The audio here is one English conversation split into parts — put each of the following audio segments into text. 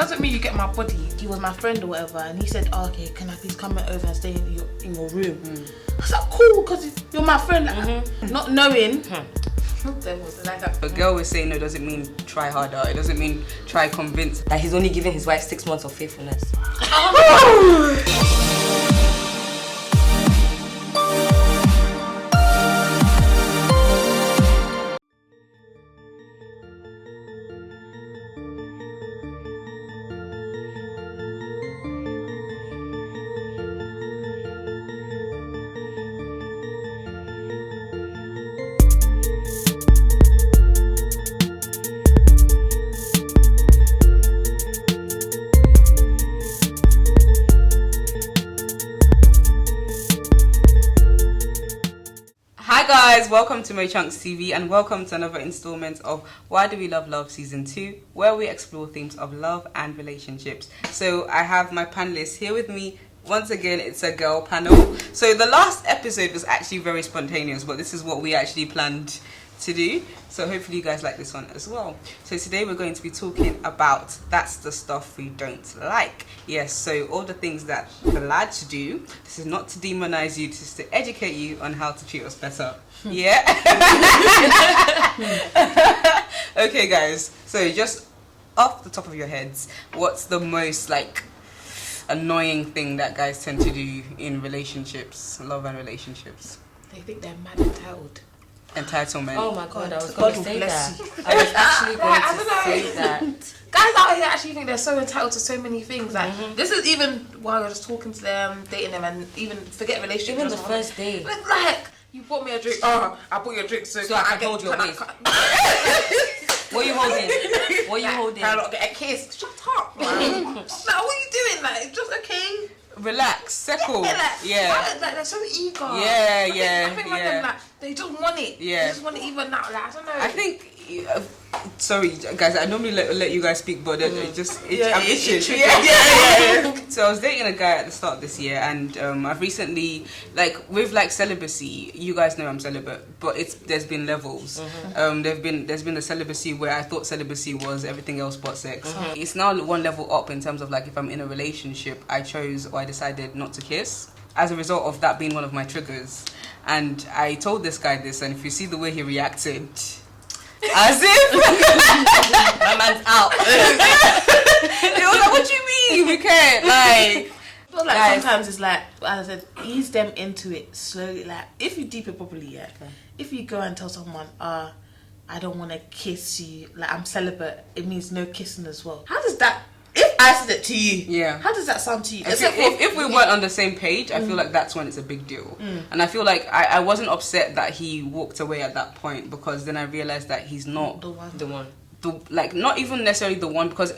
doesn't mean you get my body. He was my friend or whatever, and he said, oh, okay, can I please come over and stay in your room? I was like, cool, because you're my friend. Like, not knowing. A girl was saying no doesn't mean try harder. It doesn't mean try convince. That he's only giving his wife 6 months of faithfulness. Welcome to mochunkstv and welcome to another installment of Why Do We Love Love Season 2, where we explore themes of love and relationships. So I have my panelists here with me. Once again, it's a girl panel. So the last episode was actually very spontaneous, but this is what we actually planned to do. So hopefully you guys like this one as well. So today we're going to be talking about that's the stuff we don't like. Yes, so all the things that the lads do. This is not to demonize you, this is to educate you on how to treat us better. Yeah. Okay guys, so just off the top of your heads, what's the most like annoying thing that guys tend to do in relationships, love and relationships? They think they're mad entitled. Entitlement. Oh my god, I was going to say that. I was actually going to say that. Guys out here actually think they're so entitled to so many things. Like this is even while you're just talking to them, dating them, and even forget relationships. Even the first day. Like, you bought me a drink. Oh, I bought you a drink so I can hold your waist. What are you holding? What are you holding? I don't get a kiss. Shut up, man. Like, what are you doing? Like, it's just okay. Relax, settle. Yeah. Like, they're so eager. Yeah. I think like them, like, they just want it. Yeah. They just want it even now. Like, I don't know. I think. Sorry, guys. I normally let you guys speak, but I'm itching. Yeah. So I was dating a guy at the start of this year, and I've recently, like, with like celibacy. You guys know I'm celibate, but there's been levels. There's been the celibacy where I thought celibacy was everything else but sex. It's now one level up in terms of like if I'm in a relationship, I decided not to kiss as a result of that being one of my triggers. And I told this guy this, and if you see the way he reacted. As if my man's out. It was like, what do you mean? We can't, like. But like guys, sometimes it's like, as I said, ease them into it slowly. Like, if you deep it properly, if you go and tell someone, I don't want to kiss you, like I'm celibate, it means no kissing as well. How does that? If I said it to you, how does that sound to you? If we weren't on the same page, I feel like that's when it's a big deal. And I feel like I wasn't upset that he walked away at that point, because then I realized that he's not the one. Like, not even necessarily the one, because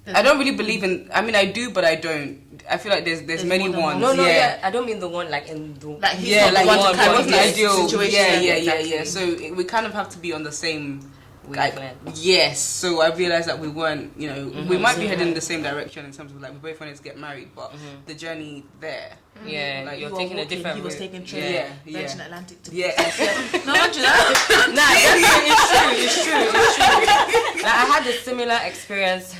I don't really believe in. I mean, I do, but I don't. I feel like there's many ones. No, I don't mean the one like in the like he's not the one to kind of ideal situation. Yeah. So we kind of have to be on the same. Like, yes, so I realized that we weren't, we might be heading in the same direction in terms of like we both wanted to get married, but the journey there, like you're taking a different route. He was taking train, Virgin Atlantic to No, it's true. Like, I had a similar experience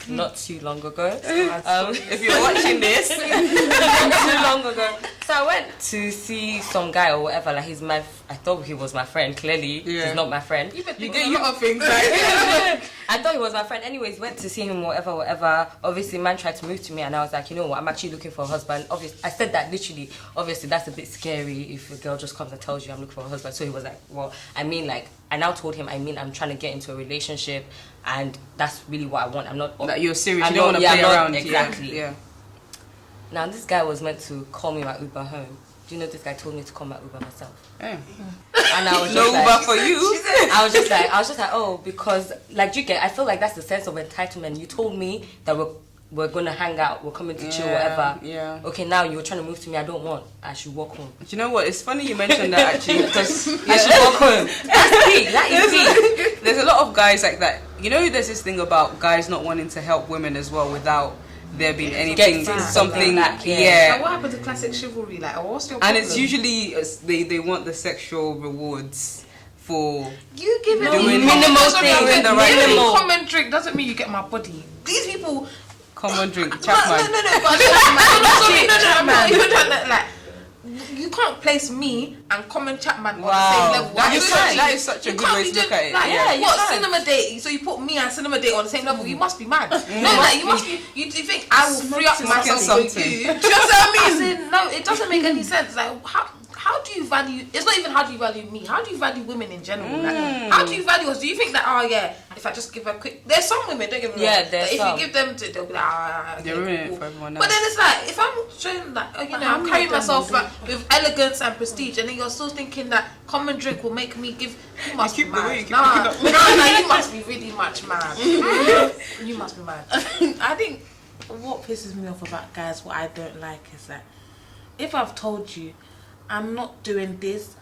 not too long ago. If you're watching this, not too long ago. So I went to see some guy or whatever. Like I thought he was my friend. Clearly, he's not my friend. You get a lot of things. Like. I thought he was my friend. Anyways, went to see him. Whatever. Obviously, man tried to move to me, and I was like, you know what? I'm actually looking for a husband. Obviously, I said that literally. Obviously, that's a bit scary if a girl just comes and tells you I'm looking for a husband. So he was like, well, I mean, like, I now told him, I'm trying to get into a relationship, and that's really what I want. I'm not. That you're serious. You don't want to play around. Exactly. Yeah. Now, this guy was meant to call me my Uber home. Do you know this guy told me to call my Uber myself? Yeah. And I was no just Uber for you. I was just like, oh, because like I feel like that's the sense of entitlement. You told me that we're gonna hang out, we're coming to chill, whatever. Yeah. Okay, now you're trying to move to me. I should walk home. Do you know what? It's funny you mentioned that actually, because I should walk home. That is peak. There's a lot of guys like that. There's this thing about guys not wanting to help women as well without there being anything, something like, yeah. So what happened to classic chivalry? Like, what's your problem? And it's usually they want the sexual rewards for You give it doing minimal doing things. the right thing. Common drink doesn't mean you get my body. These people. Common drink, No, Chapman. no, but I'm not even trying to like. You can't place me and Common Chapman on the same level. That is such a good way to look at it. Like, Yeah, you what can. cinema date? So you put me and cinema date on the same level? You must be mad. No, like you must be. You think I will free up myself for you? Do you know what I mean? No, it doesn't make any sense. Like how do you value? It's not even how do you value me. How do you value women in general? Like, how do you value us? Do you think that if I just give a quick, there's some women, don't get me wrong. If you give them to, they'll be like, okay, they're ruining cool. it for everyone else. But then it's like if I'm showing that I'm carrying myself with elegance and prestige, and then you're still thinking that common drink will make me give. You must be mad. No, you must be really much mad. You must be mad. I think what pisses me off about guys, what I don't like is that if I've told you I'm not doing this,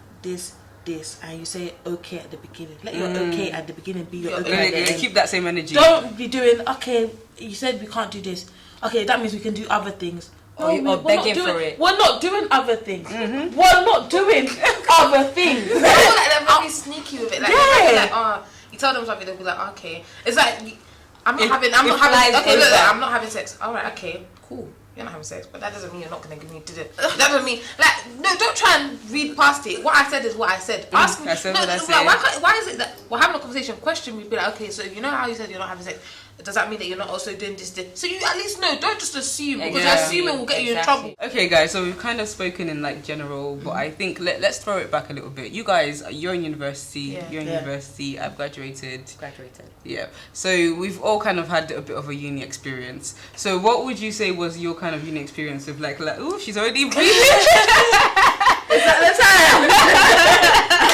and you say okay at the beginning. Let your okay at the beginning be your okay at the end. Keep that same energy. Don't be doing, okay, you said we can't do this. Okay, that means we can do other things. Or begging for it. We're not doing other things. We're not doing other things. I feel like they're very sneaky with it. Like, you tell them something, they'll be like, okay. It's like, I'm not having sex. Alright, okay, cool. You're not having sex, but that doesn't mean you're not going to give me That doesn't mean, no, don't try and read past it. What I said is what I said. Ask me. Why is it that we're having a conversation, question me, be like, okay, so you know how you said you're not having sex? Does that mean that you're not also doing this? So you at least know, don't just assume, because assuming will get you in trouble. Okay, guys, so we've kind of spoken in like general, but I think let's throw it back a little bit. You guys, you're in university, university, I've graduated. Yeah. So we've all kind of had a bit of a uni experience. So what would you say was your kind of uni experience of like oh, she's already breathing. Is that the time?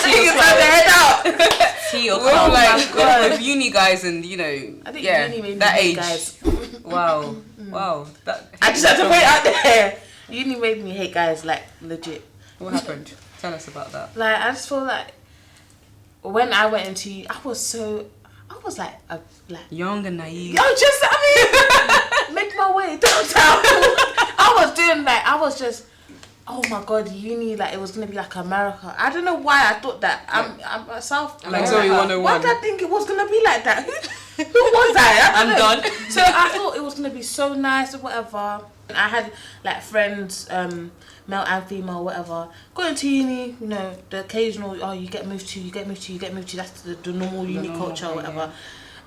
She's like the head out. With uni guys and uni made that age. Guys. Wow. I just had to put it out there. Uni made me hate guys, like legit. What happened? Tell us about that. Like I just feel like when I went into, I was like young and naive. Make my way downtown. I was just. Oh my god, uni, like it was gonna be like America. I don't know why I thought that. I'm South America. Zoe 101. Why did I think it was gonna be like that? Who was I? I'm done. So I thought it was gonna be so nice or whatever. I had like friends, male and female, whatever. Going to uni, the occasional, you get moved to. That's the normal uni culture or whatever. Yeah.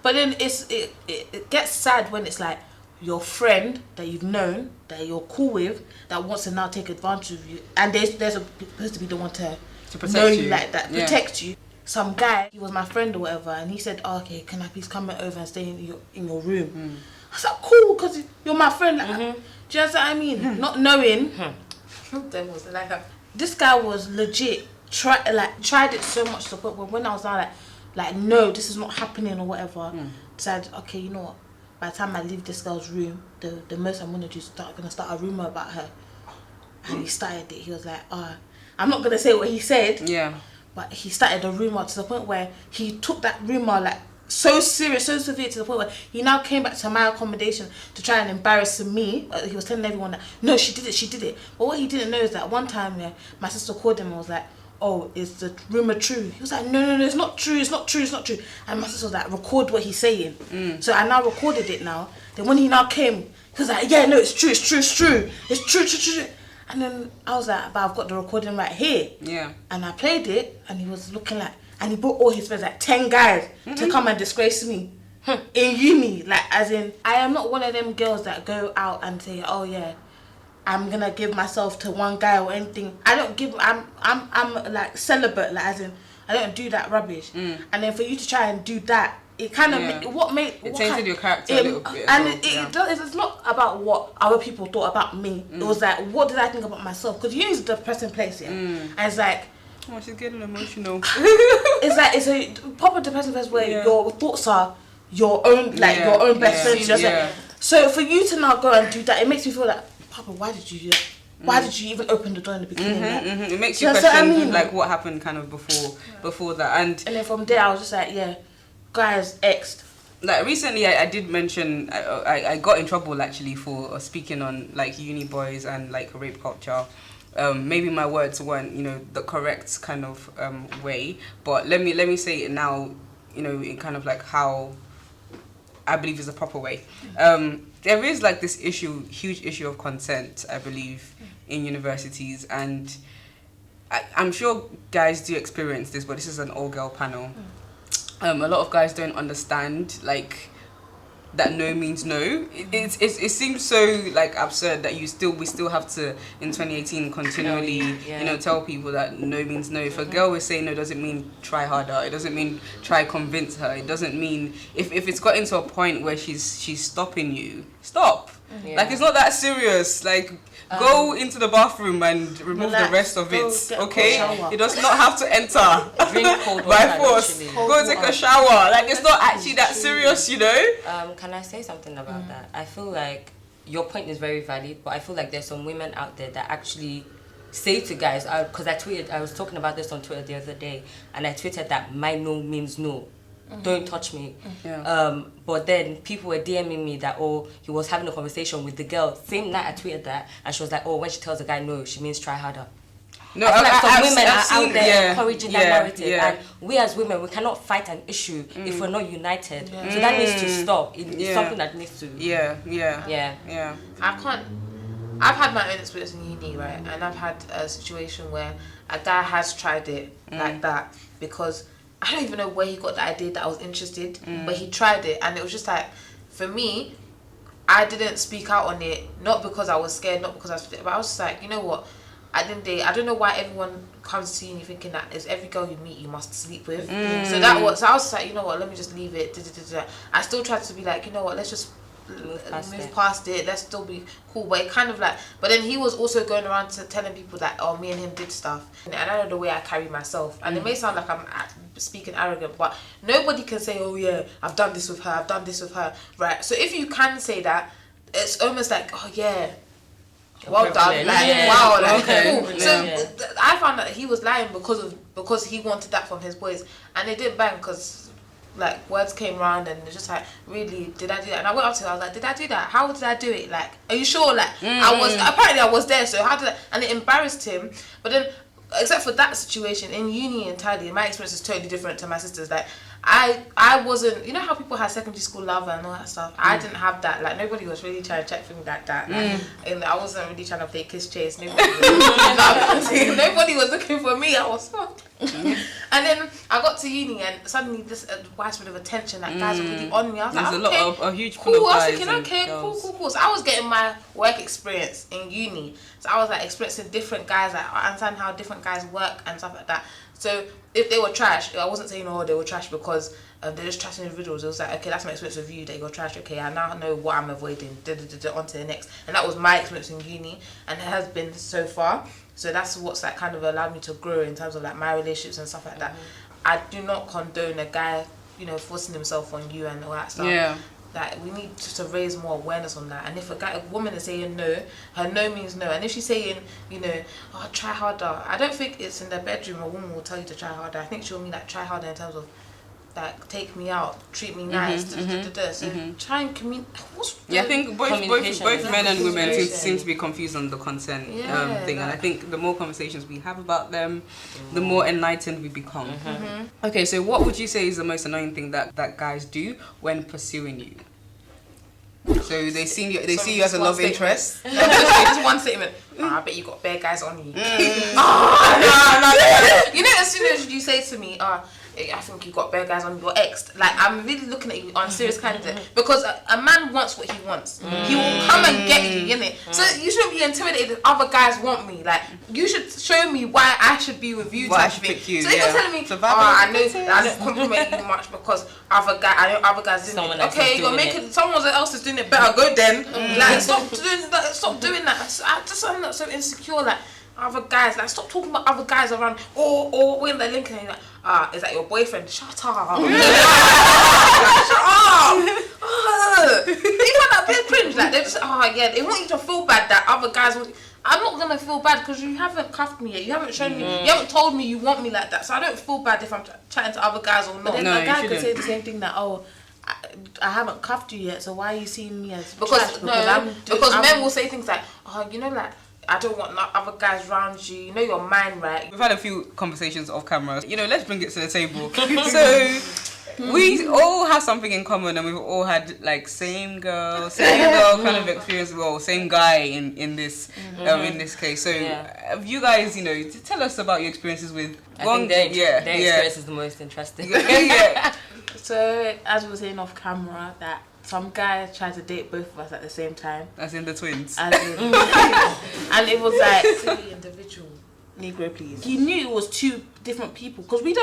But then it gets sad when it's like your friend that you've known, that you're cool with, that wants to now take advantage of you, and they're supposed to be the one to protect know you like that, protect you. Some guy, he was my friend or whatever, and he said, okay, can I please come over and stay in your room? I was like, cool, because you're my friend. Like, do you know what I mean? Not knowing. This guy was legit, tried it so much to the point where when I was now like, no, this is not happening or whatever, decided, okay, you know what? By the time I leave this girl's room, the most I'm gonna do is gonna start a rumor about her. And he started it. He was like, I'm not gonna say what he said. Yeah. But he started a rumor to the point where he took that rumor like so serious, so severe, to the point where he now came back to my accommodation to try and embarrass me. He was telling everyone that no, she did it. But what he didn't know is that one time, my sister called him and was like, oh, is the rumor true? He was like, no, it's not true. And my sister was like, record what he's saying. So I now recorded it now. Then when he now came, he was like, yeah, no, it's true. It's true. And then I was like, but I've got the recording right here. Yeah. And I played it, and he was looking like, and he brought all his friends, like 10 guys, to come and disgrace me. In uni, like, as in, I am not one of them girls that go out and say, oh yeah, I'm gonna give myself to one guy or anything. I'm like celibate, like as in I don't do that rubbish. And then for you to try and do that, it kind of it tainted your character a little bit. And it's not about what other people thought about me. It was like, what did I think about myself? Because uni is the depressing place, and it's like, oh, she's getting emotional. It's a proper depressing place where your thoughts are your own, like your own best friends. So for you to now go and do that, it makes me feel like, Papa, why did you do that? Why did you even open the door in the beginning? It makes you question like what happened kind of before that, and then from there I was just like, guys, exed. Like recently, I did mention I got in trouble actually for speaking on like uni boys and like rape culture, maybe my words weren't, you know, the correct kind of way, but let me say it now, you know, in kind of like how I believe is the proper way. There is like this huge issue of consent, I believe, in universities, and I'm sure guys do experience this, but this is an all-girl panel. A lot of guys don't understand like that no means no. It seems so like absurd that we still have to in 2018 continually you know, tell people that no means no. If a girl is saying no, doesn't mean try harder. It doesn't mean try convince her. It doesn't mean if it's got into a point where she's stopping you, stop. Like it's not that serious. Like go into the bathroom and remove the rest of it. Okay, it does not have to enter Drink cold water by force. Go take a shower. Like it's not actually that serious, you know. Can I say something about that? I feel like your point is very valid, but I feel like there's some women out there that actually say to guys, because I was talking about this on Twitter the other day, and I tweeted that my no means no. Don't touch me. But then people were DMing me that, oh, he was having a conversation with the girl. Same night I tweeted that, and she was like, oh, when she tells a guy no, she means try harder. No, I feel like some women are seen, out there encouraging that narrative, and we as women, we cannot fight an issue if we're not united. So that needs to stop. It's something that needs to. I can't. I've had my own experience in uni, right, and I've had a situation where a guy has tried it like that because I don't even know where he got the idea that I was interested, but he tried it, and it was just like, for me, I didn't speak out on it, not because I was scared, not because I was, but I was just like, you know what, I don't know why everyone comes to you and you're thinking that it's every girl you meet you must sleep with. So I was just like, you know what, let me just leave it. I still tried to be like, you know what, let's just move past it, let's still be cool, but it kind of like, but then he was also going around to telling people that, oh, me and him did stuff, and I know the way I carry myself, and it may sound like I'm speaking arrogant, but nobody can say, oh yeah, I've done this with her, right? So if you can say that, it's almost like, oh yeah, well done, like wow, like cool. So I found that he was lying because he wanted that from his boys, and it didn't bang because like words came around and it's just like, really, did I do that? And I went up to him, I was like, did I do that? How did I do it? Like, are you sure? Like apparently I was there, so how did I? And it embarrassed him. But then, except for that situation in uni entirely, my experience is totally different to my sister's. Like I wasn't, you know how people had secondary school love and all that stuff. I didn't have that. Like nobody was really trying to check for me like that. Like, and I wasn't really trying to play kiss chase. Nobody was looking for me. I was fucked. And then I got to uni and suddenly this widespread of attention, like guys were really on me. I was like, a huge cool. pool of I was guys thinking, okay, cool. So I was getting my work experience in uni. So I was like experiencing different guys, like I understand how different guys work and stuff like that. So if they were trash, I wasn't saying, oh, they were trash because they're just trash individuals. It was like, okay, that's my experience with you, that you're trash. Okay, I now know what I'm avoiding. On to the next. And that was my experience in uni, and it has been so far. So that's what's like kind of allowed me to grow in terms of like my relationships and stuff like that. I do not condone a guy, you know, forcing himself on you and all that stuff. Yeah. Like we need to raise more awareness on that. And if a woman is saying no, her no means no. And if she's saying, you know, oh, try harder, I don't think it's in the bedroom a woman will tell you to try harder. I think she'll mean like try harder in terms of like take me out, treat me nice, so try and communicate. I think both men and women seem to be confused on the consent thing, and I think the more conversations we have about them, the more enlightened we become. Okay, so what would you say is the most annoying thing that guys do when pursuing you? So they see you as a love interest. Just one statement. I bet you got bare guys on you. No. You know, as soon as you say to me, I think you got bare guys on your ex. Like, I'm really looking at you on serious candidate because a man wants what he wants. He will come and get you, innit? So you shouldn't be intimidated if other guys want me. Like, you should show me why I should be with you. Why I should pick you. So if you're telling me, I know I don't compliment you much because I know other guys didn't. Okay, you're making someone else is doing it better. Go then. Like, stop doing that. I'm not so insecure. Like, other guys, like, stop talking about other guys around or when they're linking and you're like, is that your boyfriend? Shut up. Shut up. You find that bit cringe, like they just they want you to feel bad that other guys want. I'm not gonna feel bad because you haven't cuffed me yet. You haven't shown me. You haven't told me you want me like that. So I don't feel bad if I'm chatting to other guys or not. But then a guy could say the same thing that I haven't cuffed you yet. So why are you seeing me as because men will say things like, you know, like. I don't want other guys around you. You know you're mine, right? We've had a few conversations off camera. You know, let's bring it to the table. So we all have something in common, and we've all had like same girl kind of experience. Well, same guy in this case. So you guys, you know, tell us about your experiences with. I think their experience is the most interesting. So as we were saying off camera, that some guy tried to date both of us at the same time. As in the twins. And it was like silly individual. Negro, please. He knew it was two different people because we're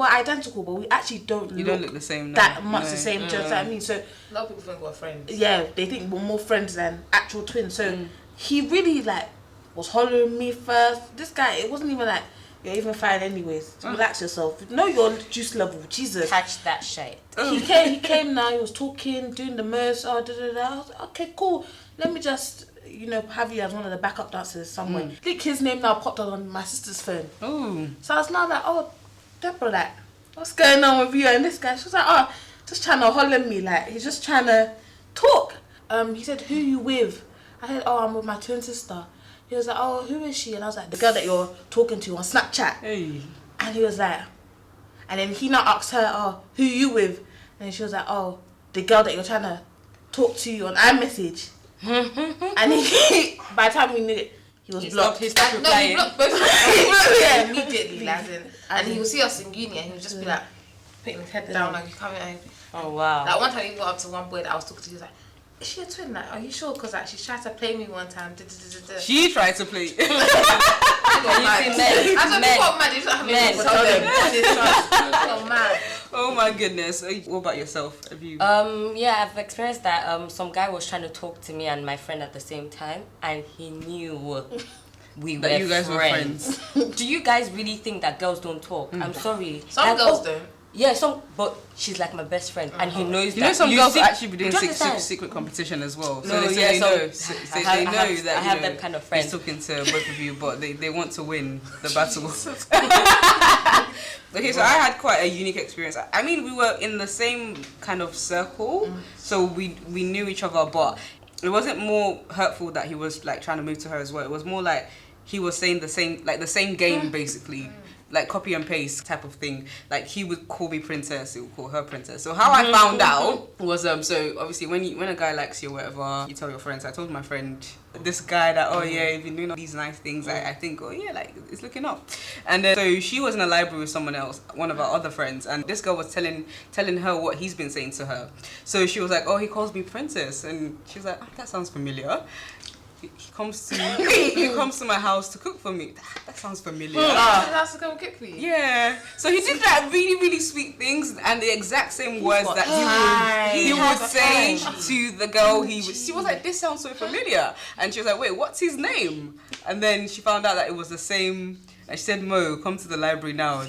identical, but we actually don't look the same that much the same. Do you know what I mean? So a lot of people think we're friends. Yeah, they think we're more friends than actual twins. So he really like was hollering me first. This guy, it wasn't even like you're even fine anyways. Relax yourself. Know your juice level. Jesus. Catch that shit. He came now. He was talking, doing the most. I was like, okay, cool. Let me just, you know, have you as one of the backup dancers somewhere. I think his name now popped up on my sister's phone. Oh. So I was now like, oh, Deborah, like, what's going on with you and this guy? She was like, oh, just trying to holler at me, like, he's just trying to talk. He said, who you with? I said, oh, I'm with my twin sister. He was like, oh, who is she? And I was like, the girl that you're talking to on Snapchat. Hey. And he was like, and then he now asked her, oh, who you with? And she was like, oh, the girl that you're trying to talk to on iMessage. And he, by the time we knew it, he was blocked. He stopped No, replying. he blocked both of us. Yeah, immediately, and he would see us in uni and he would just be like putting his head down, like, you come here. Oh wow. Like one time he went up to one boy that I was talking to, he was like, is she a twin? Like, are you sure? Because like, she tried to play me one time. She tried to play. Oh my goodness. What about yourself? Have you? Yeah, I've experienced that. Some guy was trying to talk to me and my friend at the same time, and he knew we were that you guys friends. were friends. Do you guys really think that girls don't talk? I'm sorry. Some girls don't. Yeah, but she's like my best friend, and he knows. You know, some girls actually be doing Do you understand? secret competition as well. So No, they yeah, know. so They know that I have them kind of friends. he's talking to both of you, but they want to win the battle. Okay, so I had quite a unique experience. I mean, we were in the same kind of circle, so we knew each other, but it wasn't more hurtful that he was like trying to move to her as well. It was more like he was saying the same game basically. Like copy and paste type of thing. Like he would call me princess, he would call her princess. So how I found out was so obviously when a guy likes you or whatever, you tell your friends. I told my friend this guy that you've been doing all these nice things. I think like it's looking up. And then so she was in a library with someone else, one of our other friends, and this girl was telling her what he's been saying to her. So she was like, oh, he calls me princess, and she was like, oh, that sounds familiar. He comes to my house to cook for me. That sounds familiar. That's to come cook for you. Yeah. So he did like really, really sweet things and the exact same words that he would say to the girl she was like, this sounds so familiar. And she was like, wait, what's his name? And then she found out that it was the same. And she said, Mo, come to the library now.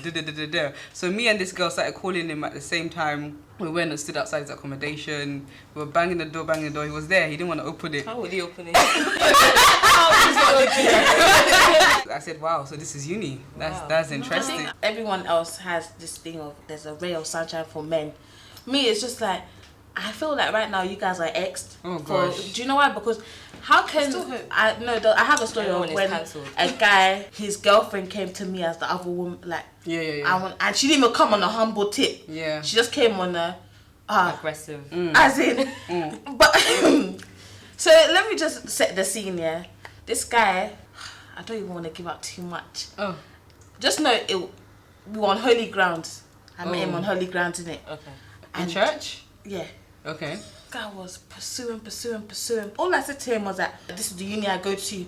So me and this girl started calling him at the same time. We went and stood outside his accommodation. We were banging the door. He was there. He didn't want to open it. How would he open it? I said, wow, so this is uni. That's interesting. I think everyone else has this thing of there's a ray of sunshine for men. Me, it's just like, I feel like right now you guys are exed. Oh gosh. Do you know why? Because how can I have a story of when a guy, his girlfriend came to me as the other woman, like and she didn't even come on a humble tip. Yeah. She just came on a aggressive. As in but so let me just set the scene, yeah. This guy, I don't even want to give out too much. Oh. Just know we were on holy grounds. I met him on holy grounds, innit? Okay. In church? Yeah. Okay. Guy was pursuing. All I said to him was that this is the uni I go to.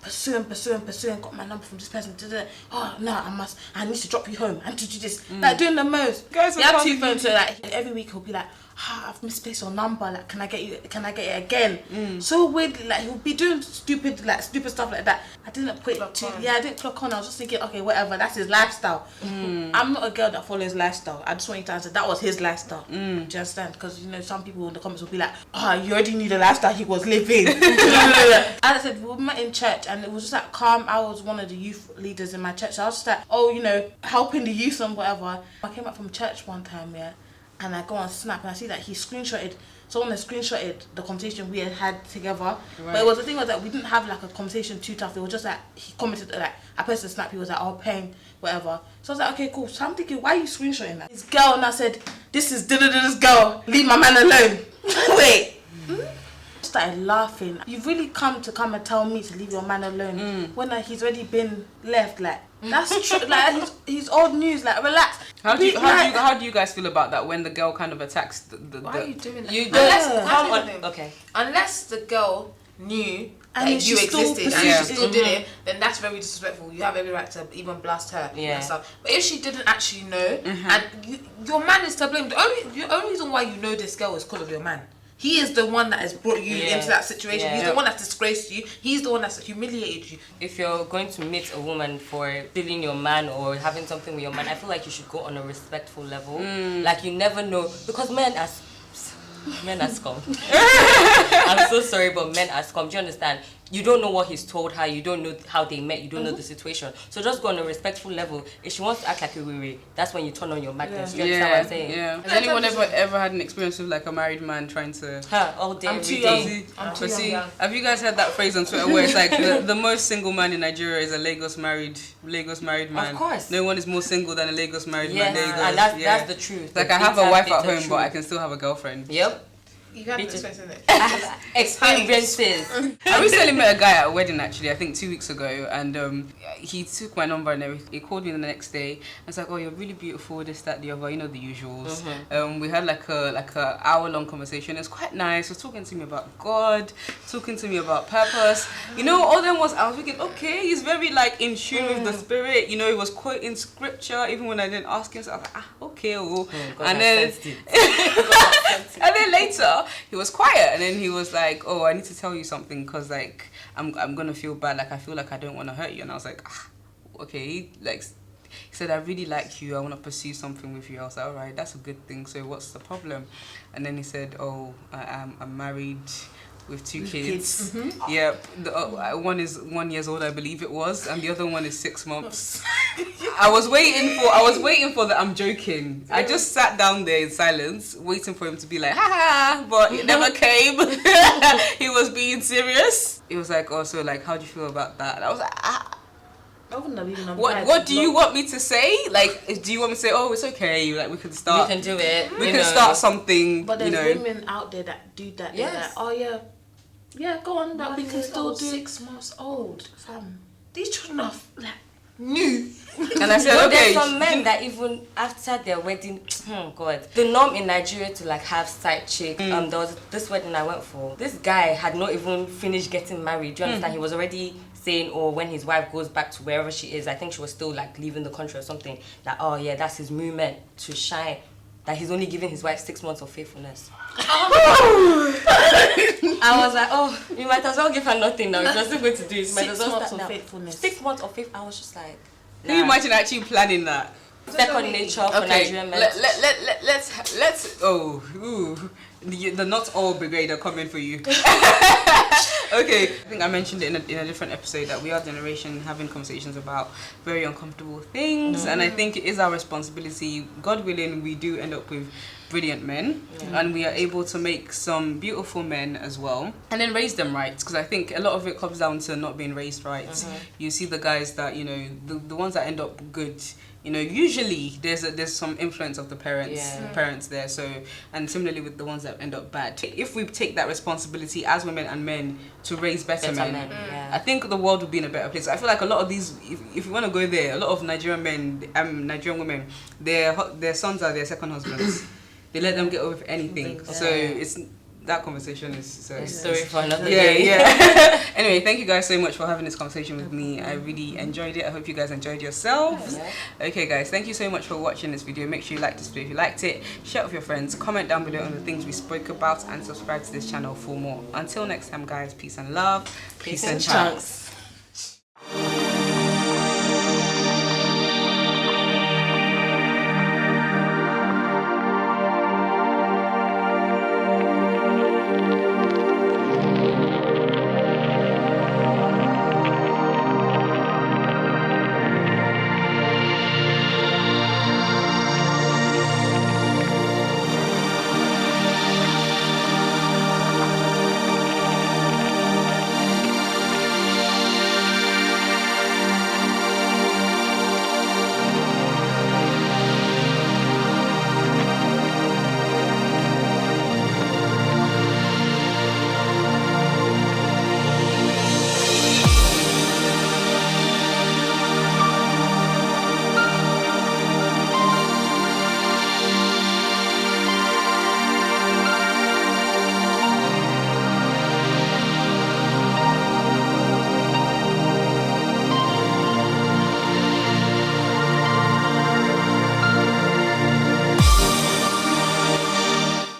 Pursuing. Got my number from this person. Oh no, I need to drop you home. I need to do this. Like doing the most. Guys, he had 2 phones, so like every week he'll be like, I've misplaced your number. Like, can I get it again? So weird. Like he'll be doing stupid stuff like that. I didn't clock on. I was just thinking, okay, whatever. That's his lifestyle. I'm not a girl that follows lifestyle. I just want you to answer that was his lifestyle. Do you understand? Because you know some people in the comments will be like, you already knew the lifestyle he was living. As I said, we met in church and it was just like calm. I was one of the youth leaders in my church. So I was just like, helping the youth and whatever. I came back from church one time, yeah. And I go on Snap and I see that he screenshotted someone had screenshotted the conversation we had together. But it was the thing was that we didn't have like a conversation too tough. It was just like he commented like I posted a snap. He was like, "Oh, pain, whatever." So I was like, "Okay, cool." So I'm thinking, why are you screenshotting that? This girl, and I said, "This is this girl. Leave my man alone." Wait. Started laughing. You've really come and tell me to leave your man alone when he's already been left. Like that's true. Like he's old news. Like relax. How do you guys feel about that when the girl kind of attacks the Why are you doing that? You Unless, okay. Unless the girl knew And that she you still existed pursued and she still did it, then that's very disrespectful. You have every right to even blast her and stuff. But if she didn't actually know, and your man is to blame. The only reason why you know this girl is because of your man. He is the one that has brought you into that situation. He's the one that's disgraced you. He's the one that's humiliated you. If you're going to meet a woman for stealing your man or having something with your man, I feel like you should go on a respectful level. Like you never know, because men are scum. I'm so sorry, but men are scum. Do you understand? You don't know what he's told her. You don't know how they met. You don't know the situation. So just go on a respectful level. If she wants to act like a wee, that's when you turn on your madness. You understand what I'm saying? Yeah. Has anyone ever had an experience with like a married man trying to? All day, I'm too every young. day. I'm too young. Have you guys heard that phrase on Twitter where it's like the most single man in Nigeria is a Lagos married man? Of course. No one is more single than a Lagos married man. And that's the truth. Like I have a wife at home, but I can still have a girlfriend. Yep. You have experiences. I have experiences. I recently met a guy at a wedding actually, I think 2 weeks ago, and he took my number and everything. He called me the next day. I was like, "Oh, you're really beautiful, this, that, the other, you know, the usuals." We had like a hour-long conversation. It was quite nice. He was talking to me about God, talking to me about purpose. You know, all them was I was thinking, okay, he's very like in tune with the spirit. You know, he was quoting scripture even when I didn't ask him. So I was like, okay, and then and then later he was quiet, and then he was like, "Oh, I need to tell you something because like I'm gonna feel bad. Like I feel like I don't want to hurt you." And I was like, okay. Like he said, "I really like you. I want to pursue something with you." I was like, "All right, that's a good thing. So what's the problem?" And then he said, "Oh, I'm married with two kids. Yeah, one is 1 year old, I believe it was, and the other one is 6 months." I was waiting for the I'm joking. I just sat down there in silence, waiting for him to be like, "Ha ha," but it never came. He was being serious. He was like, "Oh, so like, how do you feel about that?" And I was like, I wouldn't have even What do you want me to say? Like, do you want me to say, "Oh, it's okay, like we can start. We can do it. We can start something." But there's you know. women out there that do that. Yes. They're like, "Oh yeah, go on, that we can still do." 6 months old. Fam, these children are like new. And I said, But "Okay." there's some men that even after their wedding, God, the norm in Nigeria to like have side chick. There was this wedding I went for. This guy had not even finished getting married. Do you understand? He was already saying, or when his wife goes back to wherever she is, I think she was still like leaving the country or something. That oh yeah, that's his moment to shine. That he's only giving his wife 6 months of faithfulness. I was like, oh, you might as well give her nothing now. If you're still going to do it, you might as well 6 months start of now. faithfulness. 6 months of faith. I was just like, Can you imagine actually planning that? second nature for Nigerian men. Let's the not all brigade are coming for you. Okay, I think I mentioned it in a different episode that we are generation having conversations about very uncomfortable things, and I think it is our responsibility, God willing, we do end up with brilliant men, and we are able to make some beautiful men as well, and then raise them right, because I think a lot of it comes down to not being raised right. You see the guys that, you know, the ones that end up good, you know, usually there's some influence of the parents there. So, and similarly with the ones that end up bad, if we take that responsibility as women and men to raise better men, I think the world would be in a better place. I feel like a lot of these, if you want to go there, a lot of Nigerian men, Nigerian women, their sons are their second husbands. They let them get away with anything. So it's that conversation is a story for another day. Yeah. Anyway, thank you guys so much for having this conversation with me. I really enjoyed it. I hope you guys enjoyed yourselves. Okay guys, thank you so much for watching this video. Make sure you like this video if you liked it, share it with your friends, comment down below on the things we spoke about, and subscribe to this channel for more. Until next time guys, peace and love. Peace and chunks.